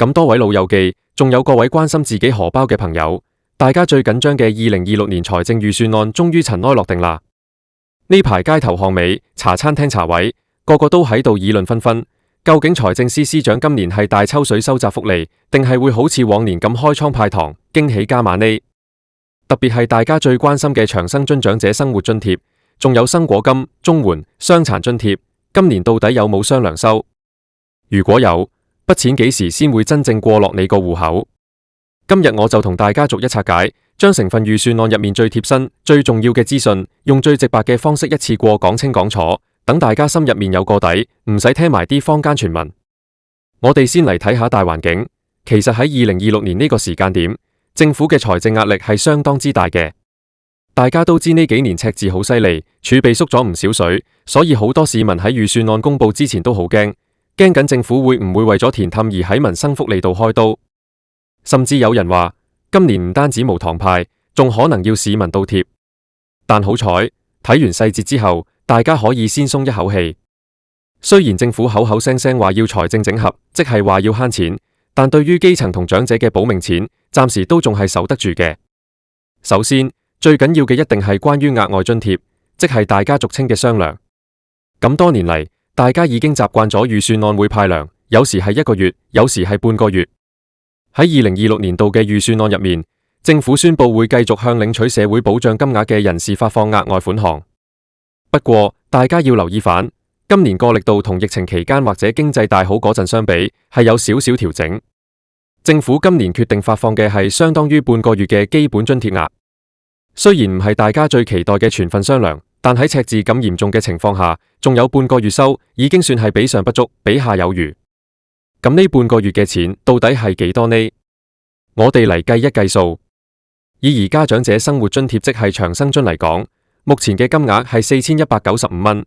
咁多位老友記，仲有各位關心自己荷包嘅朋友，大家最緊張嘅2026年財政預算案終於塵埃落定啦！呢排街頭巷尾、茶餐廳茶位，個個都喺度議論紛紛。究竟財政司司長今年係大抽水收集福利，定係會好似往年咁開倉派糖、驚喜加碼呢？特別係大家最關心嘅長生津長者生活津貼，仲有生果金、綜援、傷殘津貼，今年到底有冇雙糧收？如果有，筆錢幾時先會真正過落你個戶口？今日我就同大家逐一拆解，將成份預算案入面最貼身、最重要嘅資訊，用最直白嘅方式一次過講清講楚，等大家心入面有個底，唔使聽埋啲坊間傳聞。我哋先嚟睇下大環境。其實喺2026年呢個時間點，政府嘅財政壓力係相當之大嘅。大家都知呢幾年赤字好犀利，儲備縮咗唔少水，所以好多市民喺預算案公布之前都好驚緊政府會唔會為咗填氹而喺民生福利度開刀。甚至有人話，今年唔單止無糖派，仲可能要市民倒貼。但好彩，睇完細節之後，大家可以先鬆一口氣。雖然政府口口聲聲話要財政整合，即係話要慳錢，但對於基層同長者嘅保命錢，暫時都仲係守得住嘅。首先，最緊要嘅一定係關於額外津貼，即係大家俗稱嘅雙糧。咁多年嚟，大家已經習慣咗預算案會派糧，有時係1個月，有時係半個月。喺2026年度嘅預算案入面，政府宣布會繼續向領取社會保障金額嘅人士發放額外款項。不過，大家要留意返，今年個力度同疫情期間或者經濟大好嗰陣相比，係有少少調整。政府今年決定發放嘅係相當於半個月嘅基本津貼額。雖然唔係大家最期待嘅全份雙糧，但喺赤字咁嚴重嘅情況下，仲有半個月收，已經算係比上不足，比下有餘。咁呢半個月嘅錢到底係幾多呢？我哋嚟計一計數。以而家長者生活津貼即係長生津嚟講，目前嘅金額係4195蚊。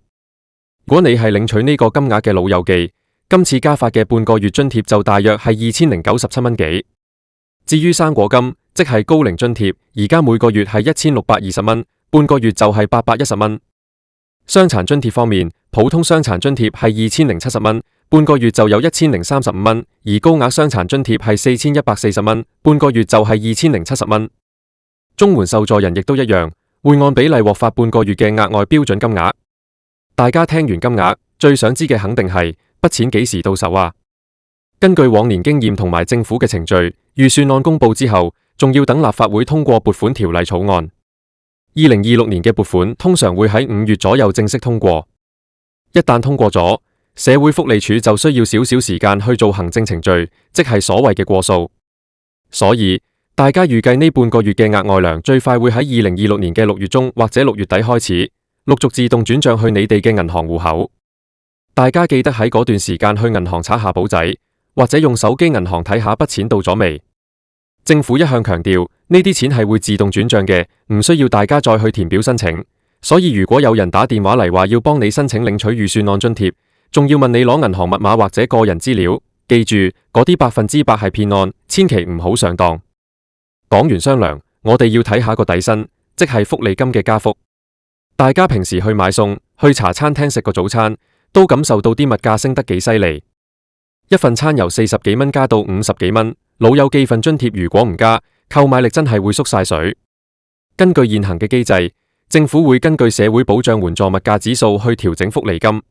如果你係領取呢個金額嘅老友記，今次加發嘅半個月津貼就大約係2097蚊幾。至於生果金，即係高齡津貼，而家每個月係1620蚊，半個月就係810蚊。傷殘津貼方面，普通傷殘津貼係2070蚊，半個月就有1035蚊，而高額傷殘津貼係4140蚊，半個月就係2070蚊。綜援受助人亦都一樣，會按比例獲發半個月嘅額外標準金額。大家聽完金額，最想知嘅肯定係筆錢幾時到手啊？根據往年經驗同埋政府嘅程序，預算案公布之後，仲要等立法會通過撥款條例草案。2026年嘅撥款通常會喺5月左右正式通過。一旦通過咗，社會福利署就需要少少時間去做行政程序，即係所謂嘅過數。所以大家預計呢半個月嘅額外糧最快會喺2026年嘅6月中或者6月底開始，陸續自動轉賬去你哋嘅銀行戶口。大家記得喺嗰段時間去銀行查下簿仔，或者用手機銀行睇下筆錢到咗未。政府一向強調呢啲錢係會自動轉賬嘅，唔需要大家再去填表申請。所以如果有人打電話嚟話要幫你申請領取預算案津貼，仲要問你攞銀行密碼或者個人資料，記住嗰啲100%係騙案，千祈唔好上當。講完雙糧，我哋要睇下個底薪，即係福利金嘅加幅。大家平時去買餸、去茶餐廳食個早餐，都感受到啲物價升得幾犀利。一份餐由40幾蚊加到50幾蚊，老友記份津貼如果唔加，購買力真係會縮晒水。根據現行嘅機制，政府會根據社會保障援助物價指數去調整福利金。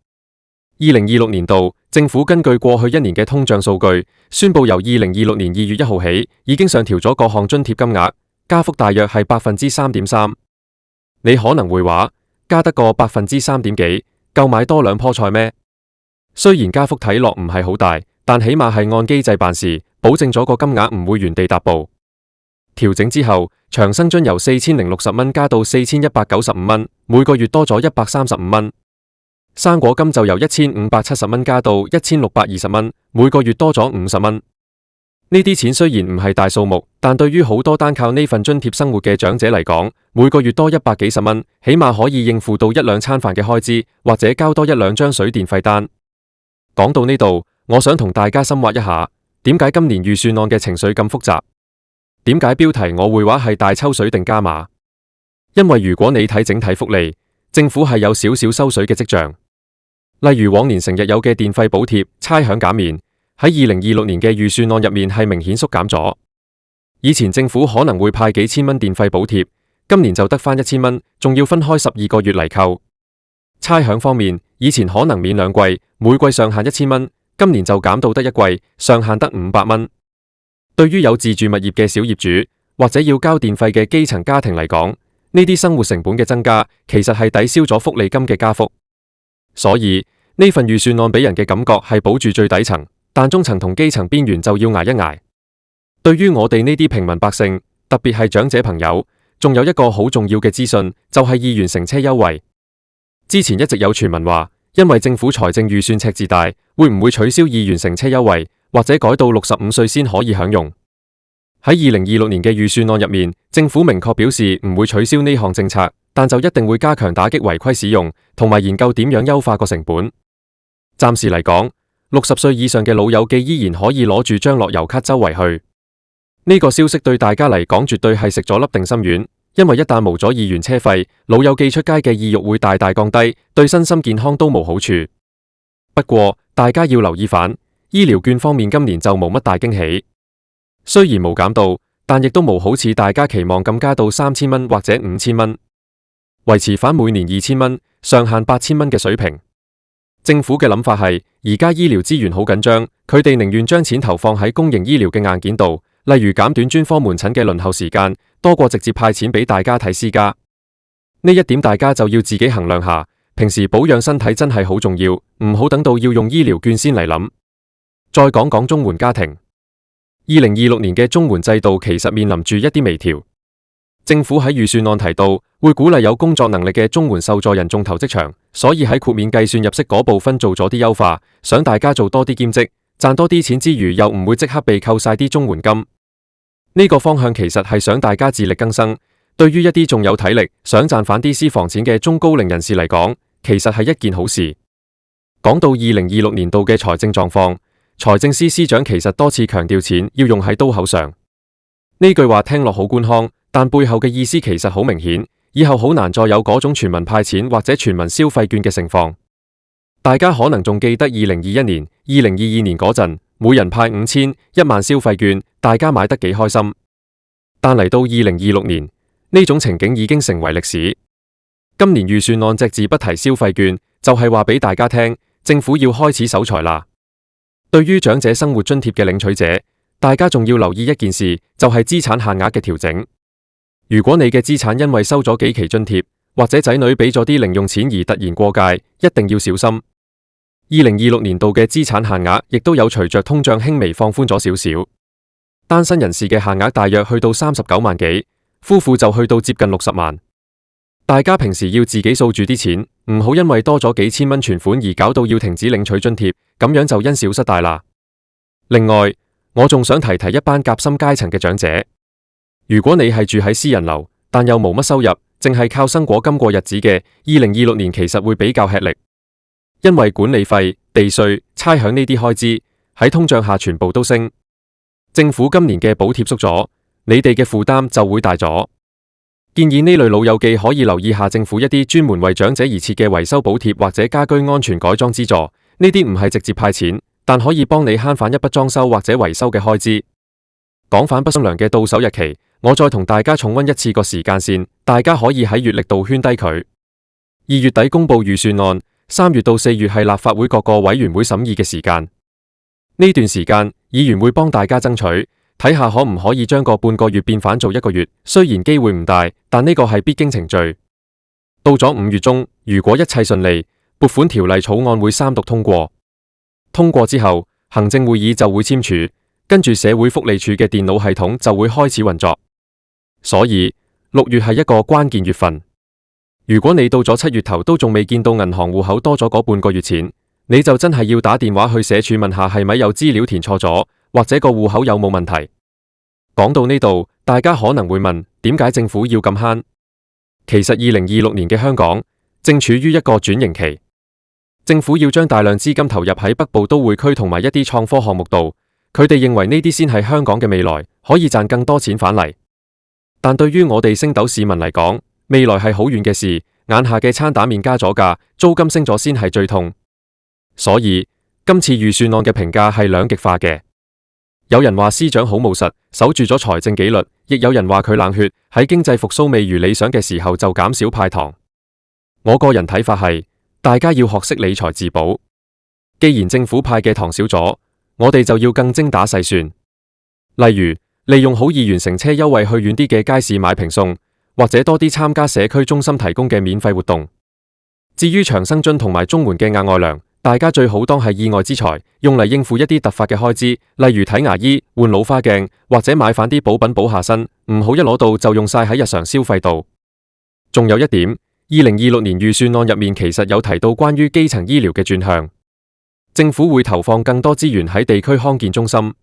2026年度，政府根據過去一年嘅通脹數據，宣布由2026年2月1號起，已經上調咗各項津貼金額，加幅大約係3.3%。你可能會話，加得個3點幾，夠買多2棵菜咩？雖然加幅睇落唔係好大，但起碼係按機制辦事，保證咗個金額唔會原地踏步。調整之後，長生津由4060蚊加到4195蚊，每個月多咗135蚊。生果金就由1570蚊加到1620蚊，每個月多咗50蚊。呢啲錢雖然唔係大數目，但對於好多單靠呢份津貼生活嘅長者嚟講，每個月多100幾十蚊，起碼可以應付到1-2餐飯嘅開支，或者交多1-2張水電費單。講到呢度，我想同大家深挖一下，點解今年預算案嘅情緒咁複雜？點解標題我會話係大抽水定加碼？因為如果你睇整體福利，政府係有少少收水嘅跡象。例如往年成日有嘅電費補貼、差餉減免，喺2026年嘅預算案入面係明顯縮減咗。以前政府可能會派幾千蚊電費補貼，今年就得返1000蚊，仲要分開12個月嚟扣。差餉方面，以前可能免2季，每季上限1000蚊，今年就減到得1季，上限得500蚊。對於有自住物業嘅小業主或者要交電費嘅基層家庭嚟講，呢啲生活成本嘅增加，其實係抵消咗福利金嘅加幅。所以呢份預算案俾人嘅感覺係保住最底層，但中層同基層邊緣就要捱一捱。對於我哋呢啲平民百姓，特別係長者朋友，仲有一個好重要嘅資訊，就係2元乘車優惠。之前一直有傳聞話，因為政府財政預算赤字大，會唔會取消2元乘車優惠，或者改到65歲先可以享用。喺2026年嘅預算案入面，政府明確表示唔會取消呢項政策，但就一定會加強打擊違規使用，同埋研究點樣優化個成本。暫時嚟講，60歲以上嘅老友記依然可以攞住張樂悠咭周圍去。呢個消息對大家嚟講絕對係食咗粒定心丸，因為一旦冇咗2元車費，老友記出街嘅意欲會大大降低，對身心健康都冇好處。不過大家要留意返，醫療券方面今年就冇乜大驚喜。雖然冇減到，但亦都冇好似大家期望咁加到3000蚊或者5000蚊，維持返每年2000蚊，上限8000蚊嘅水平。政府嘅諗法係，而家醫療資源好緊張，佢哋寧願將錢投放喺公營醫療嘅硬件度，例如減短專科門診嘅輪候時間，多過直接派錢俾大家睇私家。呢一點大家就要自己衡量下，平時保養身體真係好重要，唔好等到要用醫療券先嚟諗。再講講綜援家庭。2026年嘅綜援制度其實面臨住一啲微調。政府喺預算案提到，會鼓勵有工作能力嘅綜援受助人重投職場，所以喺豁免計算入息嗰部分做咗啲優化，想大家做多啲兼職，賺多啲錢之餘，又唔會即刻被扣晒啲綜援金。呢個方向其實係想大家自力更生。對於一啲仲有體力想賺返啲私房錢嘅中高齡人士嚟講，其實係一件好事。講到2026年度嘅財政狀況，財政司司長其實多次強調錢要用喺刀口上。呢句話聽落好官腔，但背後嘅意思其實好明顯，以後好難再有嗰種全民派錢或者全民消費券嘅情況。大家可能仲記得2021年、2022年嗰陣，每人派5000、1萬消費券，大家買得幾開心。但嚟到2026年，呢種情景已經成為歷史。今年預算案隻字不提消費券，就係話俾大家聽，政府要開始守財啦。對於長者生活津貼嘅領取者，大家仲要留意一件事，就係資產限額嘅調整。如果你嘅資產因為收咗幾期津貼，或者仔女俾咗啲零用錢而突然過界，一定要小心。2026年度嘅資產限額亦都有隨着通脹輕微放寬咗少少。單身人士嘅限額大約去到39萬幾，夫婦就去到接近60萬。大家平時要自己掃住啲錢，唔好因為多咗幾千蚊存款而搞到要停止領取津貼，咁樣就因小失大啦。另外，我仲想提一班夾心階層嘅長者，如果你係住喺私人樓，但又冇乜收入，淨係靠生果金過日子嘅，2026年其實會比較吃力，因為管理費、地稅、差餉呢啲開支喺通脹下全部都升，政府今年嘅補貼縮咗，你哋嘅負擔就會大咗。建議呢類老友記可以留意下政府一啲專門為長者而設嘅維修補貼或者家居安全改裝資助，呢啲唔係直接派錢，但可以幫你慳返一筆裝修或者維修嘅開支。講返北新娘嘅到手日期，我再同大家重溫一次個時間線，大家可以喺月曆度圈低佢。2月底公布預算案，3月到4月係立法會各個委員會審議嘅時間。呢段時間，議員會幫大家爭取，睇下可唔可以將個半個月變返做1個月，雖然機會唔大，但呢個係必經程序。到咗5月中，如果一切順利，撥款條例草案會3讀通過。通過之後，行政會議就會簽署，跟住社會福利署嘅電腦系統就會開始運作。所以6月係一個關鍵月份。如果你到咗7月頭都仲未見到銀行戶口多咗嗰半個月錢，你就真係要打電話去社署問下係咪有資料填錯咗，或者個戶口有冇問題。講到呢度，大家可能會問，點解政府要咁慳？其實2026年嘅香港正處於一個轉型期，政府要將大量資金投入喺北部都會區同埋一啲創科項目度，佢哋認為呢啲先係香港嘅未來，可以賺更多錢返嚟。但對於我哋星斗市民嚟講，未來係好遠嘅事，眼下嘅餐打麵加咗價，租金升咗先係最痛。所以今次預算案嘅評價係兩極化嘅，有人話司長好務實，守住咗財政紀律，亦有人話佢冷血，喺經濟復甦未如理想嘅時候就減少派糖。我個人睇法係，大家要學識理財自保。既然政府派嘅糖少咗，我哋就要更精打細算。例如，利用好2元乘車優惠去遠啲嘅街市買平餸，或者多啲參加社區中心提供嘅免費活動。至於長生津同埋綜援嘅額外糧，大家最好當係意外之財，用嚟應付一啲突發嘅開支，例如睇牙醫、換老花鏡，或者買返啲補品補下身，唔好一攞到就用晒喺日常消費度。仲有一點，2026年預算案入面其實有提到關於基層醫療嘅轉向，政府會投放更多資源喺地區康健中心。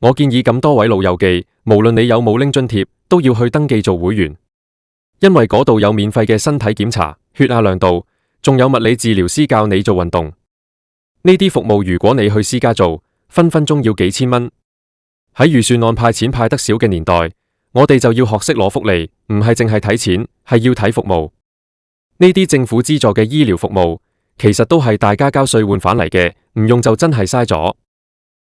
我建議咁多位老友記，無論你有冇拎津貼，都要去登記做會員，因為嗰度有免費嘅身體檢查、血壓量度，仲有物理治療師教你做運動。呢啲服務如果你去私家做，分分鐘要幾千蚊。喺預算案派錢派得少嘅年代，我哋就要學識攞福利，唔係淨係睇錢，係要睇服務。呢啲政府資助嘅醫療服務，其實都係大家交稅換返嚟嘅，唔用就真係嘥咗。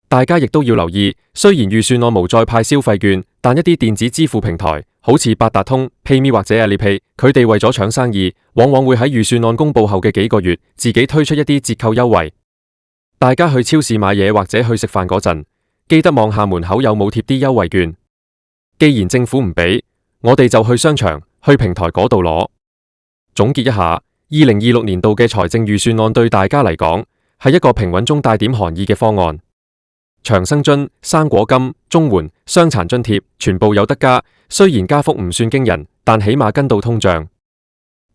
大家亦都要留意，雖然預算案無再派消費券，但一啲電子支付平台，好似八達通、PayMe 或者 Alipay， 佢哋為咗搶生意，往往會喺預算案公布後嘅幾個月，自己推出一啲折扣優惠。大家去超市買嘢或者去食飯嗰陣，記得望下門口有冇貼啲優惠券。既然政府唔俾，我哋就去商場、去平台嗰度攞。總結一下，2026年度嘅財政預算案對大家嚟講，係一個平穩中帶點寒意嘅方案。長生津、生果金、綜援、傷殘津貼全部有得加，雖然加幅唔算驚人，但起碼跟到通脹。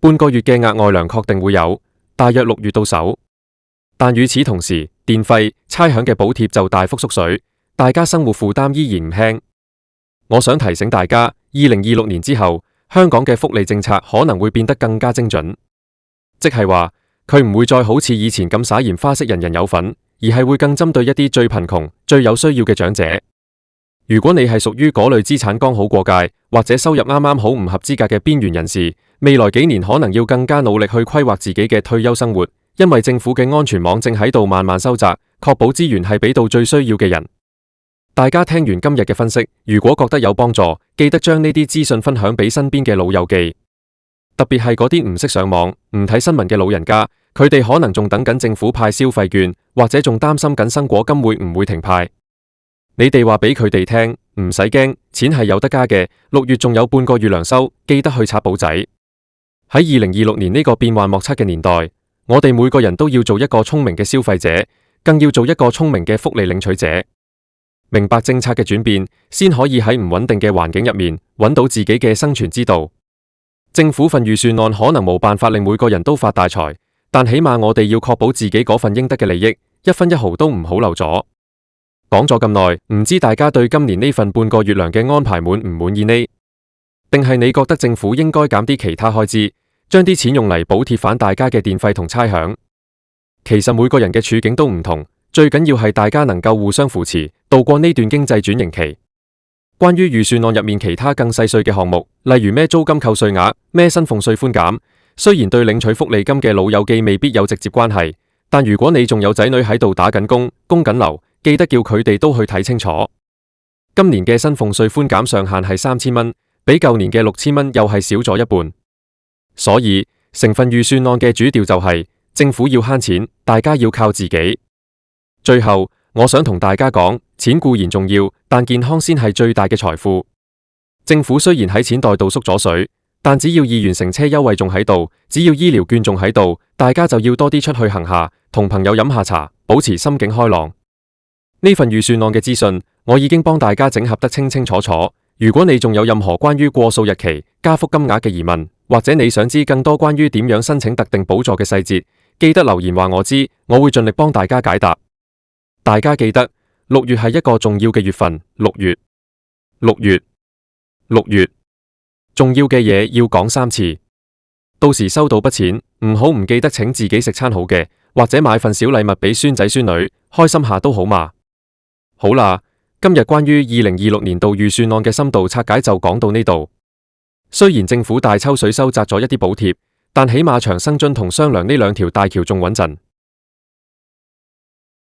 半個月嘅額外糧確定會有，大約6月到手。但與此同時，電費、差餉嘅補貼就大幅縮水，大家生活負擔依然唔輕。我想提醒大家，2026年之後，香港嘅福利政策可能會變得更加精準，即係話佢唔會再好似以前咁灑鹽花式人人有份，而係會更針對一啲最貧窮、最有需要嘅長者。如果你係屬於嗰類資產剛好過界，或者收入啱啱好唔合資格嘅邊緣人士，未來幾年可能要更加努力去規劃自己嘅退休生活，因為政府嘅安全網正喺度慢慢收窄，確保資源係俾到最需要嘅人。大家聽完今日嘅分析，如果覺得有幫助，記得將呢啲資訊分享俾身邊嘅老友記，特別係嗰啲唔識上網、唔睇新聞嘅老人家，佢哋可能仲等緊政府派消費券，或者仲擔心緊生果金會唔會停派。你哋話俾佢哋聽，唔使驚，錢係有得加嘅，6月仲有半個月糧收，記得去刷簿仔。喺2026年呢個變幻莫測嘅年代，我哋每個人都要做一個聰明嘅消費者，更要做一個聰明嘅福利領取者。明白政策嘅轉變，先可以喺唔穩定嘅環境入面揾到自己嘅生存之道。政府份預算案可能冇辦法令每個人都發大財，但起碼我哋要確保自己嗰份應得嘅利益，一分一毫都唔好漏咗。講咗咁耐，唔知大家對今年呢份半個月糧嘅安排滿唔滿意呢？定係你覺得政府應該減啲其他開支，將啲錢用嚟補貼返大家嘅電費同差餉？其實每個人嘅處境都唔同，最緊要係大家能夠互相扶持，度過呢段經濟轉型期。關於預算案入面其他更細碎嘅項目，例如咩租金扣稅額、咩薪俸稅寬減，雖然對領取福利金嘅老友記未必有直接關係，但如果你仲有仔女喺度打緊工、供緊樓，記得叫佢哋都去睇清楚。今年嘅薪俸稅寬減上限係3000蚊，比舊年嘅6000蚊又係少咗一半。所以成份預算案嘅主調就係政府要慳錢，大家要靠自己。最後，我想同大家講，錢固然重要，但健康先係最大嘅財富。政府雖然喺錢袋度縮咗水，但只要2元乘車優惠仲喺度，只要醫療券仲喺度，大家就要多啲出去行下，同朋友飲下茶，保持心境開朗。呢份預算案嘅資訊，我已經幫大家整合得清清楚楚。如果你仲有任何關於過數日期、加幅金額嘅疑問，或者你想知更多關於點樣申請特定補助嘅細節，記得留言話我知，我會盡力幫大家解答。大家記得6月係一個重要嘅月份，6月，重要嘅嘢要講3次。到時收到筆錢，唔好唔記得請自己食餐好嘅，或者買份小禮物俾孫仔孫女，開心下都好嘛。好啦，今日關於2026年度預算案嘅深度拆解就講到呢度。雖然政府大抽水收窄咗一啲補貼，但起碼長生津同雙糧呢兩條大橋仲穩陣。